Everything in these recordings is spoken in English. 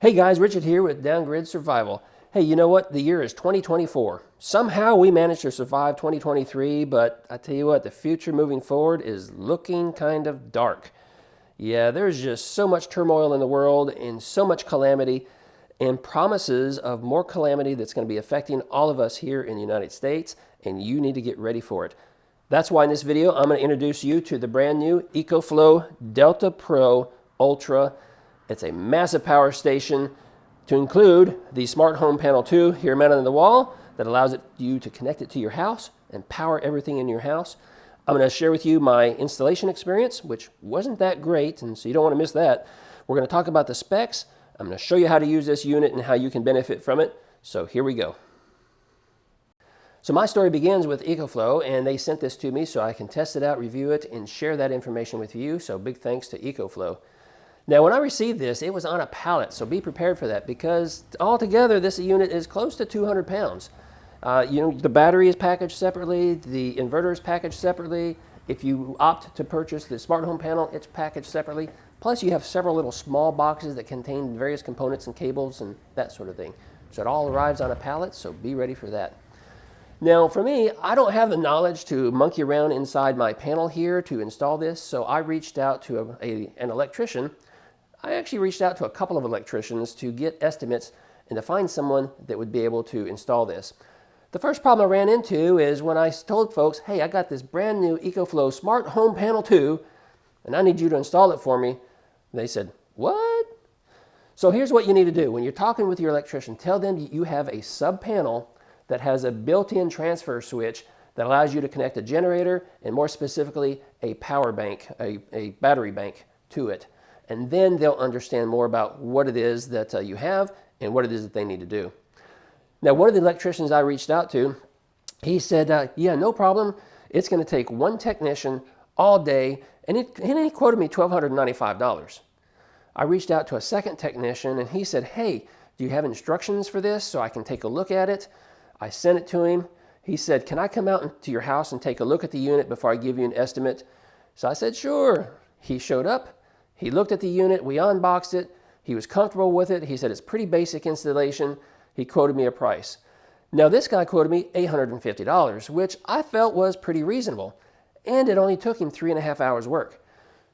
Hey guys, Richard here with Downgrid Survival. Hey, you know what? The year is 2024. Somehow we managed to survive 2023, but I tell you what, the future moving forward is looking kind of dark. Yeah, there's just so much turmoil in the world and so much calamity and promises of more calamity that's going to be affecting all of us here in the United States, and you need to get ready for it. That's why in this video, I'm going to introduce you to the brand new Ecoflow Delta Pro Ultra. It's a massive power station to include the Smart Home Panel 2 here mounted on the wall that allows you to connect it to your house and power everything in your house. I'm going to share with you my installation experience, which wasn't that great, and so you don't want to miss that. We're going to talk about the specs. I'm going to show you how to use this unit and how you can benefit from it. So here we go. So my story begins with Ecoflow, and they sent this to me so I can test it out, review it, and share that information with you. So big thanks to Ecoflow. Now, when I received this, it was on a pallet, so be prepared for that because altogether this unit is close to 200 pounds. The battery is packaged separately, the inverter is packaged separately. If you opt to purchase the smart home panel, it's packaged separately. Plus, you have several little small boxes that contain various components and cables and that sort of thing. So it all arrives on a pallet, so be ready for that. Now, for me, I don't have the knowledge to monkey around inside my panel here to install this, so I reached out to an electrician. I actually reached out to a couple of electricians to get estimates and to find someone that would be able to install this. The first problem I ran into is when I told folks, hey, I got this brand new Ecoflow Smart Home Panel 2, and I need you to install it for me. They said, what? So here's what you need to do. When you're talking with your electrician, tell them you have a sub-panel that has a built-in transfer switch that allows you to connect a generator and more specifically a power bank, a battery bank to it. And then they'll understand more about what it is that you have and what it is that they need to do. Now, one of the electricians I reached out to, he said, yeah, no problem. It's going to take one technician all day, and he quoted me $1,295. I reached out to a second technician, and he said, hey, do you have instructions for this so I can take a look at it? I sent it to him. He said, can I come out to your house and take a look at the unit before I give you an estimate? So I said, sure. He showed up. He looked at the unit, we unboxed it, he was comfortable with it, he said it's pretty basic installation, he quoted me a price. Now this guy quoted me $850, which I felt was pretty reasonable, and it only took him 3.5 hours work.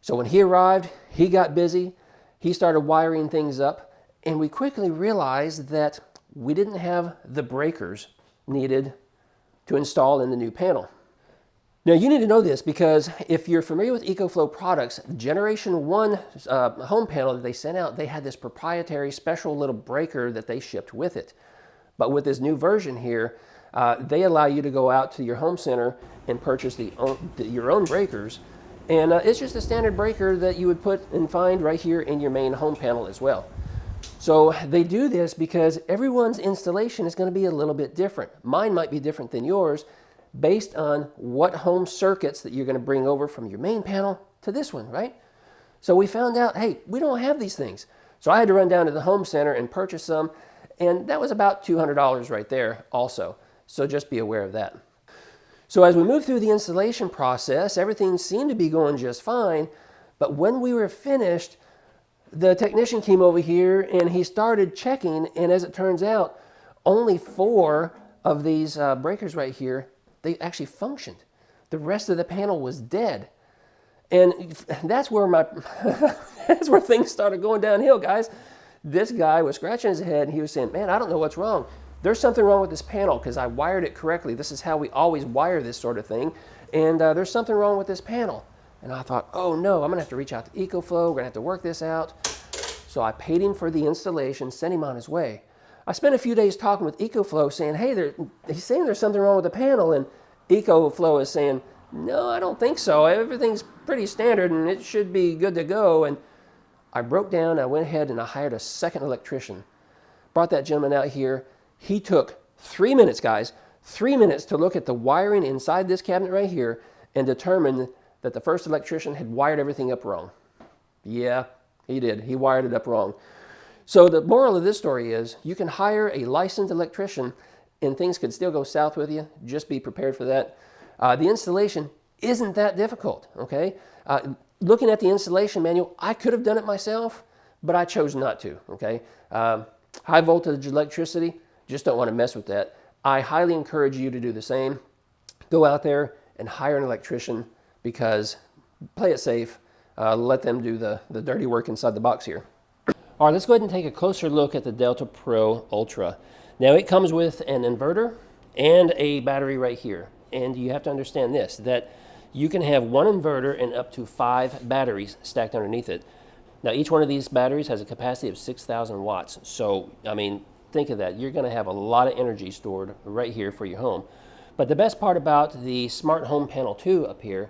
So when he arrived, he got busy, he started wiring things up, and we quickly realized that we didn't have the breakers needed to install in the new panel. Now, you need to know this because if you're familiar with Ecoflow products, Generation 1 home panel that they sent out, they had this proprietary special little breaker that they shipped with it. But with this new version here, they allow you to go out to your home center and purchase your own breakers. And it's just a standard breaker that you would put and find right here in your main home panel as well. So they do this because everyone's installation is going to be a little bit different. Mine might be different than yours, based on what home circuits that you're going to bring over from your main panel to this one, right? So we found out, hey, we don't have these things. So I had to run down to the home center and purchase some, and that was about $200 right there also. So just be aware of that. So as we moved through the installation process, everything seemed to be going just fine, but when we were finished, the technician came over here and he started checking, and as it turns out, only 4 of these breakers right here, they actually functioned. The rest of the panel was dead. And that's where that's where things started going downhill, guys. This guy was scratching his head and he was saying, man, I don't know what's wrong. There's something wrong with this panel because I wired it correctly. This is how we always wire this sort of thing. And there's something wrong with this panel. And I thought, oh no, I'm gonna have to reach out to Ecoflow. We're gonna have to work this out. So I paid him for the installation, sent him on his way. I spent a few days talking with Ecoflow saying, hey, he's saying there's something wrong with the panel, and Ecoflow is saying, no, I don't think so. Everything's pretty standard and it should be good to go. And I broke down, I went ahead and I hired a second electrician. Brought that gentleman out here. He took 3 minutes, guys, 3 minutes to look at the wiring inside this cabinet right here and determine that the first electrician had wired everything up wrong. Yeah, he did. He wired it up wrong. So the moral of this story is you can hire a licensed electrician and things could still go south with you. Just be prepared for that. The installation isn't that difficult, okay? Looking at the installation manual, I could have done it myself, but I chose not to, okay? High voltage electricity, just don't want to mess with that. I highly encourage you to do the same. Go out there and hire an electrician, because play it safe. Let them do the dirty work inside the box here. All right, let's go ahead and take a closer look at the Delta Pro Ultra. Now, it comes with an inverter and a battery right here. And you have to understand this, that you can have one inverter and up to 5 batteries stacked underneath it. Now, each one of these batteries has a capacity of 6,000 watts. So, I mean, think of that. You're going to have a lot of energy stored right here for your home. But the best part about the Smart Home Panel 2 up here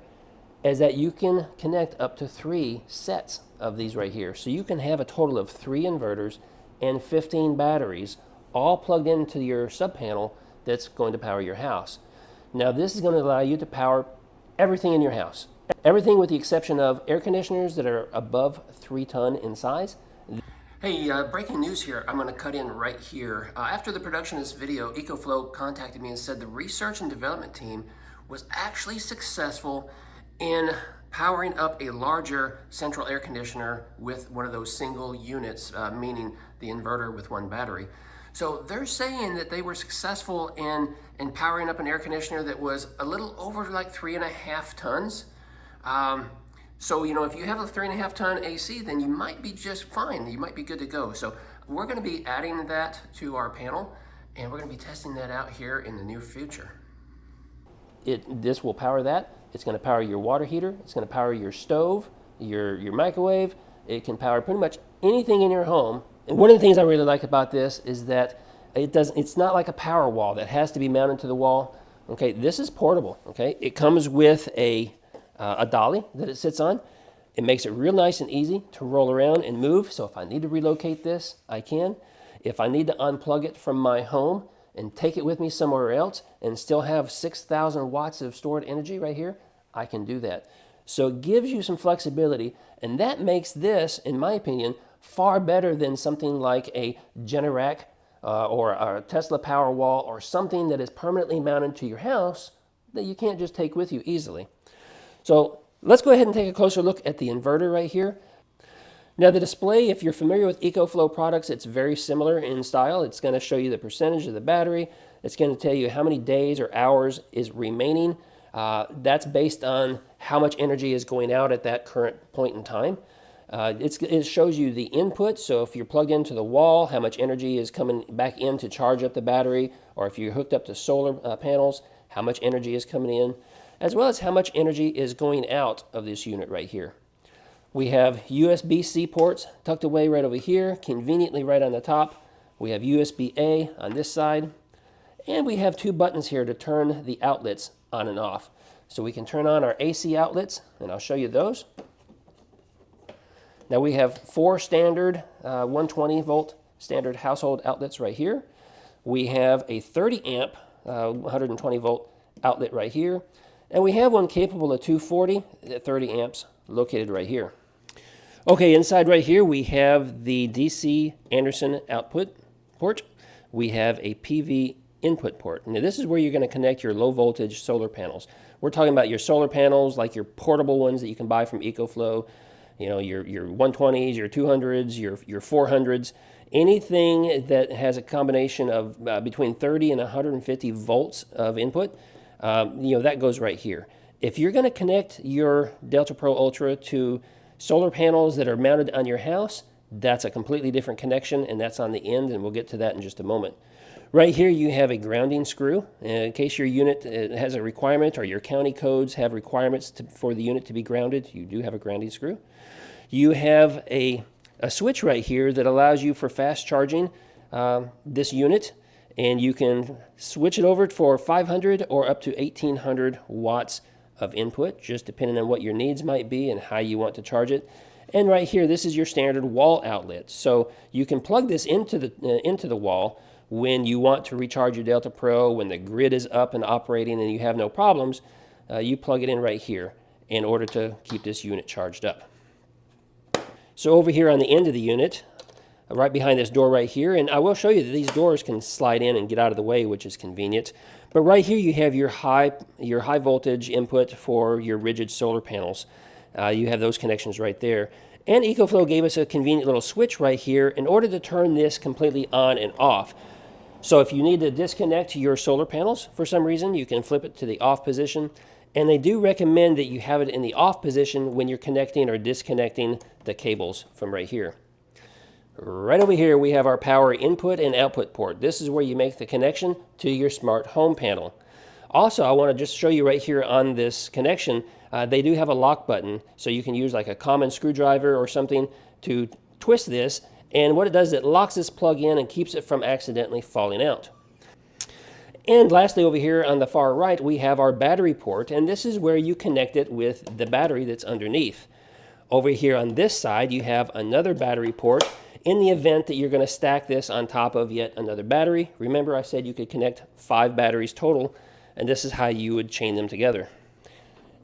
is that you can connect up to 3 sets of these right here. So you can have a total of 3 inverters and 15 batteries all plugged into your sub panel that's going to power your house. Now, this is going to allow you to power everything in your house. Everything with the exception of air conditioners that are above 3 ton in size. Hey, breaking news here. I'm going to cut in right here. After the production of this video, Ecoflow contacted me and said the research and development team was actually successful in powering up a larger central air conditioner with one of those single units, meaning the inverter with 1 battery. So they're saying that they were successful in powering up an air conditioner that was a little over like 3.5 tons. So, you know, if you have a 3.5 ton AC, then you might be just fine. You might be good to go. So we're going to be adding that to our panel, and we're going to be testing that out here in the near future. This will power that. It's going to power your water heater. It's going to power your stove, your microwave. It can power pretty much anything in your home. And one of the things I really like about this is that it's not like a power wall that has to be mounted to the wall. Okay, this is portable. Okay, it comes with a dolly that it sits on. It makes it real nice and easy to roll around and move. So if I need to relocate this, I can. If I need to unplug it from my home and take it with me somewhere else and still have 6,000 watts of stored energy right here, I can do that. So it gives you some flexibility, and that makes this, in my opinion, far better than something like a Generac or a Tesla Powerwall or something that is permanently mounted to your house that you can't just take with you easily. So let's go ahead and take a closer look at the inverter right here. Now, the display, if you're familiar with Ecoflow products, it's very similar in style. It's going to show you the percentage of the battery. It's going to tell you how many days or hours is remaining. That's based on how much energy is going out at that current point in time. It shows you the input, so if you're plugged into the wall, how much energy is coming back in to charge up the battery, or if you're hooked up to solar panels, how much energy is coming in, as well as how much energy is going out of this unit right here. We have USB-C ports tucked away right over here, conveniently right on the top. We have USB-A on this side, and we have 2 buttons here to turn the outlets on and off. So we can turn on our AC outlets, and I'll show you those. Now we have 4 standard 120 volt standard household outlets right here. We have a 30 amp 120 volt outlet right here. And we have one capable of 240 at 30 amps located right here. Okay, inside right here we have the DC Anderson output port. We have a PV input port. Now this is where you're going to connect your low voltage solar panels. We're talking about your solar panels like your portable ones that you can buy from Ecoflow. You know, your 120s, your 200s, your 400s, anything that has a combination of between 30 and 150 volts of input, that goes right here. If you're going to connect your Delta Pro Ultra to solar panels that are mounted on your house, that's a completely different connection, and that's on the end, and we'll get to that in just a moment. Right here you have a grounding screw. In case your unit has a requirement or your county codes have requirements for the unit to be grounded, you do have a grounding screw. You have a switch right here that allows you for fast charging this unit, and you can switch it over for 500 or up to 1,800 watts of input, just depending on what your needs might be and how you want to charge it. And right here, this is your standard wall outlet. So you can plug this into the wall when you want to recharge your Delta Pro, when the grid is up and operating and you have no problems. You plug it in right here in order to keep this unit charged up. So over here on the end of the unit, right behind this door right here, and I will show you that these doors can slide in and get out of the way, which is convenient. But right here you have your high voltage input for your rigid solar panels. You have those connections right there. And Ecoflow gave us a convenient little switch right here in order to turn this completely on and off. So if you need to disconnect your solar panels for some reason, you can flip it to the off position. And they do recommend that you have it in the off position when you're connecting or disconnecting the cables from right here. Right over here, we have our power input and output port. This is where you make the connection to your smart home panel. Also, I want to just show you right here on this connection, they do have a lock button, so you can use like a common screwdriver or something to twist this. And what it does is it locks this plug in and keeps it from accidentally falling out. And lastly, over here on the far right, we have our battery port, and this is where you connect it with the battery that's underneath. Over here on this side, you have another battery port in the event that you're going to stack this on top of yet another battery. Remember, I said you could connect 5 batteries total, and this is how you would chain them together.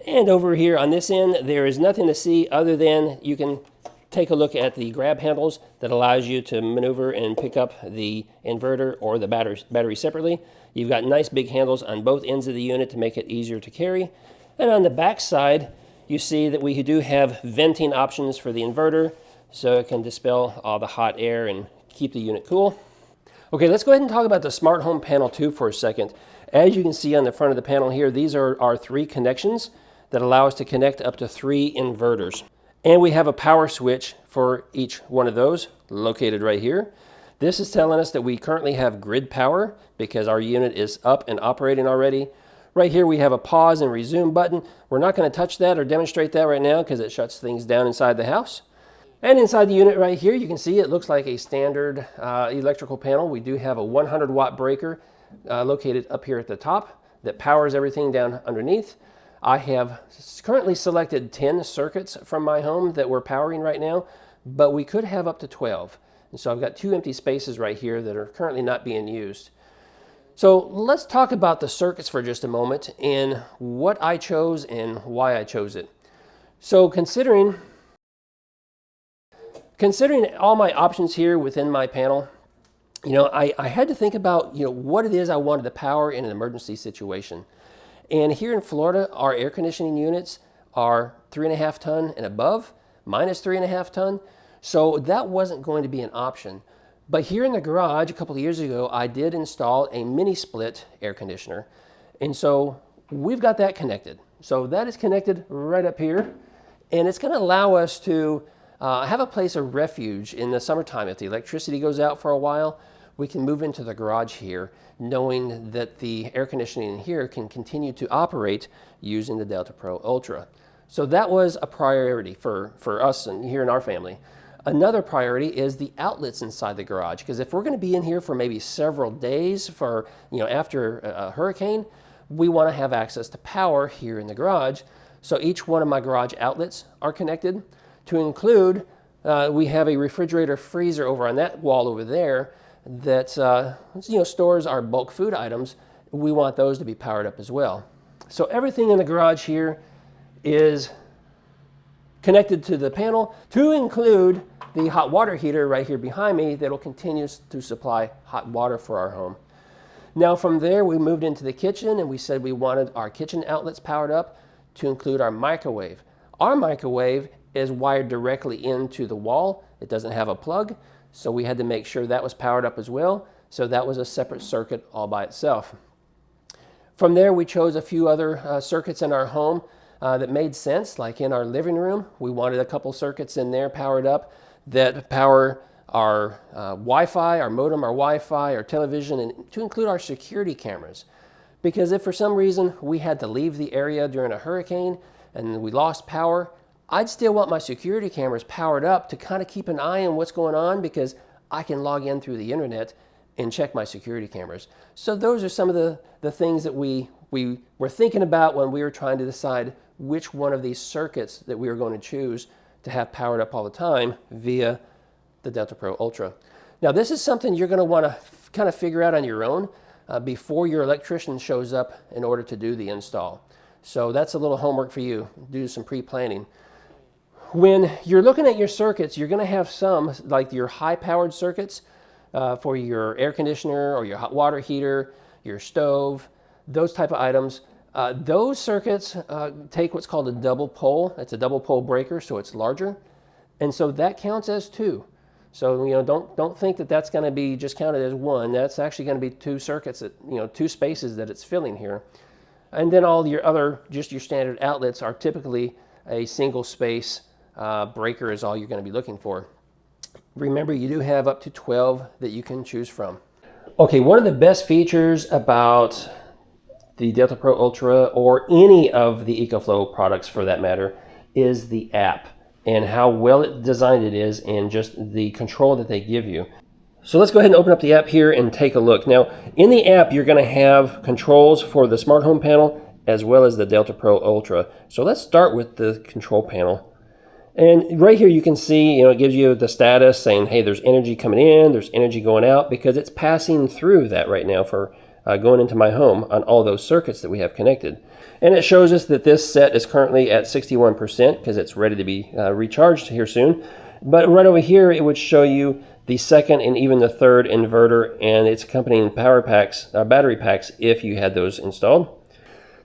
And over here on this end, there is nothing to see other than you can take a look at the grab handles that allows you to maneuver and pick up the inverter or the battery separately. You've got nice big handles on both ends of the unit to make it easier to carry. And on the back side, you see that we do have venting options for the inverter, so it can dispel all the hot air and keep the unit cool. Okay, let's go ahead and talk about the Smart Home Panel 2 for a second. As you can see on the front of the panel here, these are our 3 connections that allow us to connect up to 3 inverters. And we have a power switch for each one of those located right here. This is telling us that we currently have grid power because our unit is up and operating already. Right here we have a pause and resume button. We're not going to touch that or demonstrate that right now because it shuts things down inside the house. And inside the unit right here, you can see it looks like a standard electrical panel. We do have a 100-watt breaker located up here at the top that powers everything down underneath. I have currently selected 10 circuits from my home that we're powering right now, but we could have up to 12. And so I've got 2 empty spaces right here that are currently not being used. So let's talk about the circuits for just a moment and what I chose and why I chose it. So considering all my options here within my panel, I had to think about, what it is I wanted to power in an emergency situation. And here in Florida, our air conditioning units are 3.5 ton and above, minus 3.5 ton. So that wasn't going to be an option. But here in the garage, a couple of years ago, I did install a mini split air conditioner. And so we've got that connected. So that is connected right up here. And it's going to allow us to have a place of refuge in the summertime. If the electricity goes out for a while, we can move into the garage here, knowing that the air conditioning in here can continue to operate using the Delta Pro Ultra. So that was a priority for us and here in our family. Another priority is the outlets inside the garage, because if we're going to be in here for maybe several days for, after a hurricane, we want to have access to power here in the garage. So each one of my garage outlets are connected. To include, we have a refrigerator freezer over on that wall over there that stores our bulk food items. We want those to be powered up as well. So everything in the garage here is connected to the panel, to include the hot water heater right here behind me that will continue to supply hot water for our home. Now from there, we moved into the kitchen and we said we wanted our kitchen outlets powered up to include our microwave. Our microwave is wired directly into the wall. It doesn't have a plug, so we had to make sure that was powered up as well. So that was a separate circuit all by itself. From there, we chose a few other circuits in our home that made sense. Like in our living room, we wanted a couple circuits in there powered up that power our Wi-Fi, our modem, our Wi-Fi, our television, and to include our security cameras. Because if for some reason we had to leave the area during a hurricane and we lost power, I'd still want my security cameras powered up to kind of keep an eye on what's going on, because I can log in through the internet and check my security cameras. So those are some of the things that we were thinking about when we were trying to decide which one of these circuits that we were going to choose to have powered up all the time via the Delta Pro Ultra. Now this is something you're going to want to kind of figure out on your own before your electrician shows up in order to do the install. So that's a little homework for you. Do some pre-planning. When you're looking at your circuits, you're going to have some, like your high-powered circuits for your air conditioner or your hot water heater, your stove, those type of items. Those circuits take what's called a double pole. It's a double pole breaker, so it's larger. And so that counts as 2. So, don't think that that's going to be just counted as 1. That's actually going to be 2 circuits, 2 spaces that it's filling here. And then all your other, just your standard outlets are typically a single space breaker is all you're going to be looking for. Remember, you do have up to 12 that you can choose from. Okay, one of the best features about the Delta Pro Ultra, or any of the Ecoflow products for that matter, is the app and how well designed it is, and just the control that they give you. So let's go ahead and open up the app here and take a look. Now, in the app, you're going to have controls for the smart home panel as well as the Delta Pro Ultra. So let's start with the control panel. And right here you can see, it gives you the status saying, hey, there's energy coming in, there's energy going out, because it's passing through that right now for going into my home on all those circuits that we have connected. And it shows us that this set is currently at 61% because it's ready to be recharged here soon. But right over here, it would show you the second and even the third inverter and its accompanying power packs, battery packs, if you had those installed.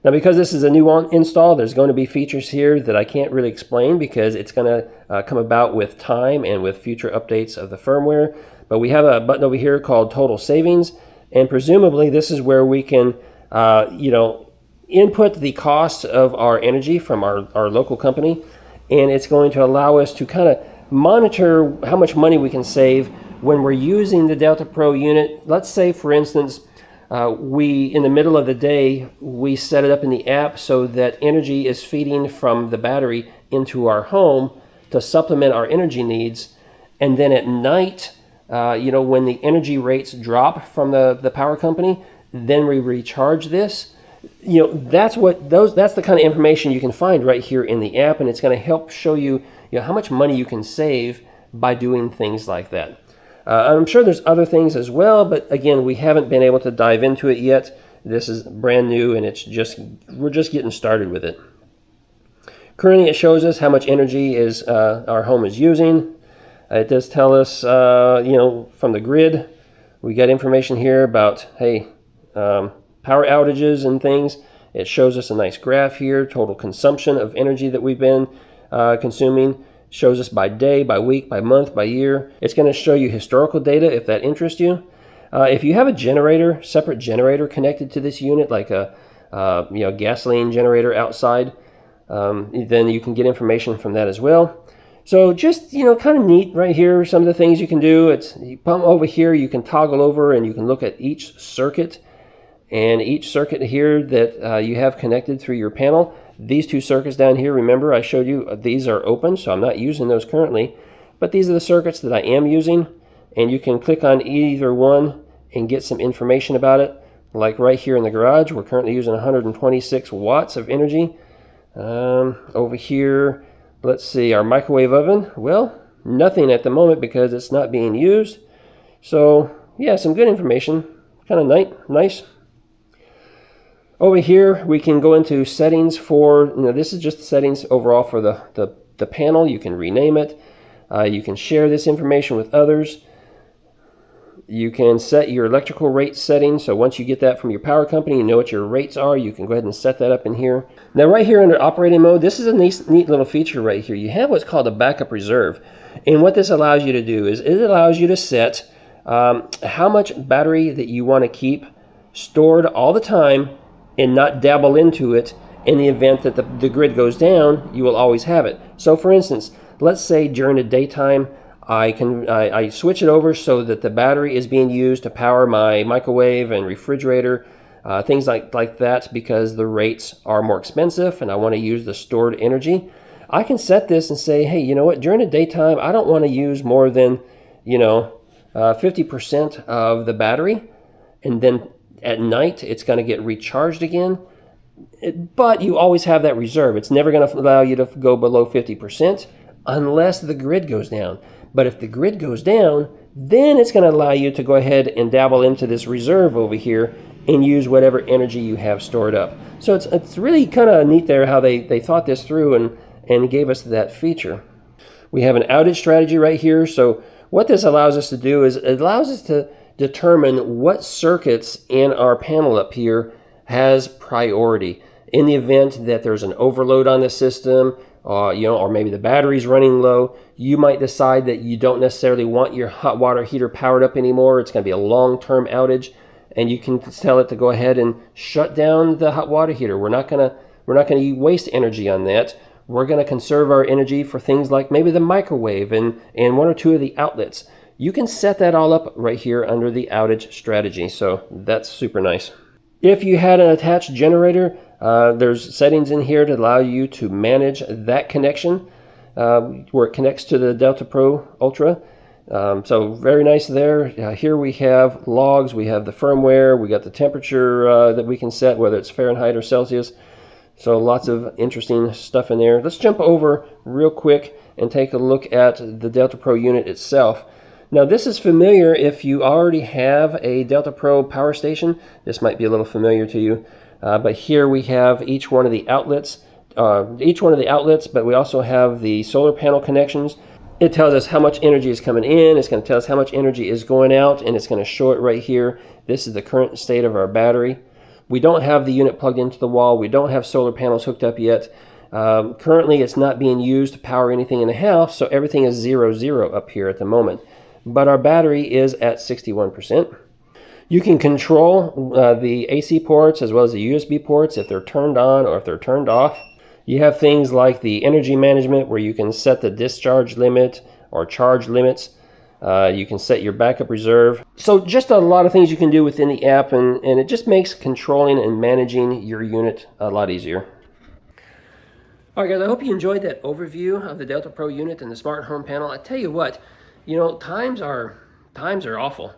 Now, because this is a new install, there's going to be features here that I can't really explain because it's going to come about with time and with future updates of the firmware. But we have a button over here called Total Savings, and presumably this is where we can, input the cost of our energy from our local company, and it's going to allow us to kind of monitor how much money we can save when we're using the Delta Pro unit. Let's say, for instance, in the middle of the day, we set it up in the app so that energy is feeding from the battery into our home to supplement our energy needs. And then at night, when the energy rates drop from the power company, then we recharge this. That's the kind of information you can find right here in the app, and it's going to help show you, how much money you can save by doing things like that. I'm sure there's other things as well, but again, we haven't been able to dive into it yet. This is brand new, and we're just getting started with it. Currently, it shows us how much energy our home is using. It does tell us, from the grid. We got information here about, power outages and things. It shows us a nice graph here, total consumption of energy that we've been consuming. Shows us by day, by week, by month, by year. It's going to show you historical data if that interests you. If you have a separate generator connected to this unit, like a gasoline generator outside, then you can get information from that as well. So just, kind of neat right here, some of the things you can do. You pump over here, you can toggle over and you can look at each circuit. And each circuit here that you have connected through your panel, these 2 circuits down here, remember I showed you these are open, so I'm not using those currently. But these are the circuits that I am using, and you can click on either one and get some information about it. Like right here in the garage, we're currently using 126 watts of energy. Over here, let's see, our microwave oven, well, nothing at the moment because it's not being used. So yeah, some good information, kind of nice. Over here, we can go into settings for, this is just the settings overall for the panel. You can rename it. You can share this information with others. You can set your electrical rate setting. So once you get that from your power company, you know what your rates are. You can go ahead and set that up in here. Now right here under operating mode, this is a neat little feature right here. You have what's called a backup reserve. And what this allows you to do is it allows you to set how much battery that you want to keep stored all the time and not dabble into it. In the event that the grid goes down, you will always have it. So for instance, let's say during the daytime, I switch it over so that the battery is being used to power my microwave and refrigerator, things like that, because the rates are more expensive and I want to use the stored energy. I can set this and say, hey, you know what, during the daytime, I don't want to use more than, 50% of the battery, and then at night, it's going to get recharged again. But you always have that reserve. It's never going to allow you to go below 50% unless the grid goes down. But if the grid goes down, then it's going to allow you to go ahead and dabble into this reserve over here and use whatever energy you have stored up. So it's really kind of neat there how they thought this through and gave us that feature. We have an outage strategy right here. So what this allows us to do is it allows us to determine what circuits in our panel up here has priority in the event that there's an overload on the system, or maybe the battery's running low. You might decide that you don't necessarily want your hot water heater powered up anymore. It's going to be a long-term outage, and you can tell it to go ahead and shut down the hot water heater. We're not going to waste energy on that. We're going to conserve our energy for things like maybe the microwave and one or two of the outlets. You can set that all up right here under the outage strategy, so that's super nice. If you had an attached generator, there's settings in here to allow you to manage that connection where it connects to the Delta Pro Ultra. So very nice there. Here we have logs, we have the firmware, we got the temperature that we can set, whether it's Fahrenheit or Celsius. So lots of interesting stuff in there. Let's jump over real quick and take a look at the Delta Pro unit itself. Now this is familiar if you already have a Delta Pro power station. This might be a little familiar to you. But here we have each one of the outlets, but we also have the solar panel connections. It tells us how much energy is coming in, it's going to tell us how much energy is going out, and it's going to show it right here. This is the current state of our battery. We don't have the unit plugged into the wall. We don't have solar panels hooked up yet. Currently, it's not being used to power anything in the house, so everything is 0-0 up here at the moment. But our battery is at 61%. You can control the AC ports as well as the USB ports if they're turned on or if they're turned off. You have things like the energy management where you can set the discharge limit or charge limits. You can set your backup reserve. So just a lot of things you can do within the app, and it just makes controlling and managing your unit a lot easier. All right, guys, I hope you enjoyed that overview of the Delta Pro unit and the smart home panel. I tell you what, times are awful,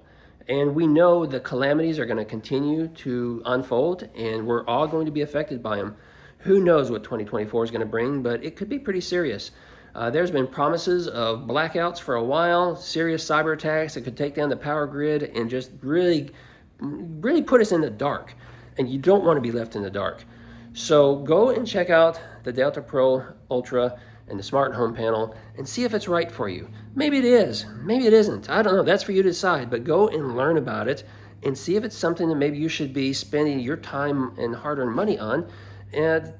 and we know the calamities are going to continue to unfold, and we're all going to be affected by them. Who knows what 2024 is going to bring, but it could be pretty serious. There's been promises of blackouts for a while, serious cyber attacks that could take down the power grid and just really put us in the dark. And you don't want to be left in the dark. So go and check out the Delta Pro Ultra and the smart home panel and see if it's right for you. Maybe it is, maybe it isn't. I don't know, that's for you to decide, but go and learn about it and see if it's something that maybe you should be spending your time and hard-earned money on and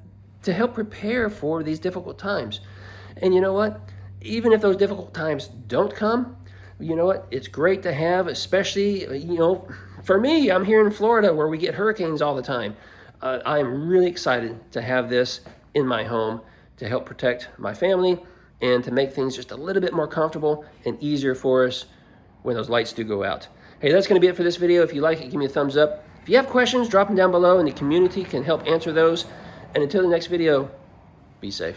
to help prepare for these difficult times. And you know what? Even if those difficult times don't come, you know what? It's great to have, especially, for me, I'm here in Florida where we get hurricanes all the time. I'm really excited to have this in my home to help protect my family and to make things just a little bit more comfortable and easier for us when those lights do go out. Hey, that's going to be it for this video. If you like it, give me a thumbs up. If you have questions, drop them down below and the community can help answer those. And until the next video, be safe.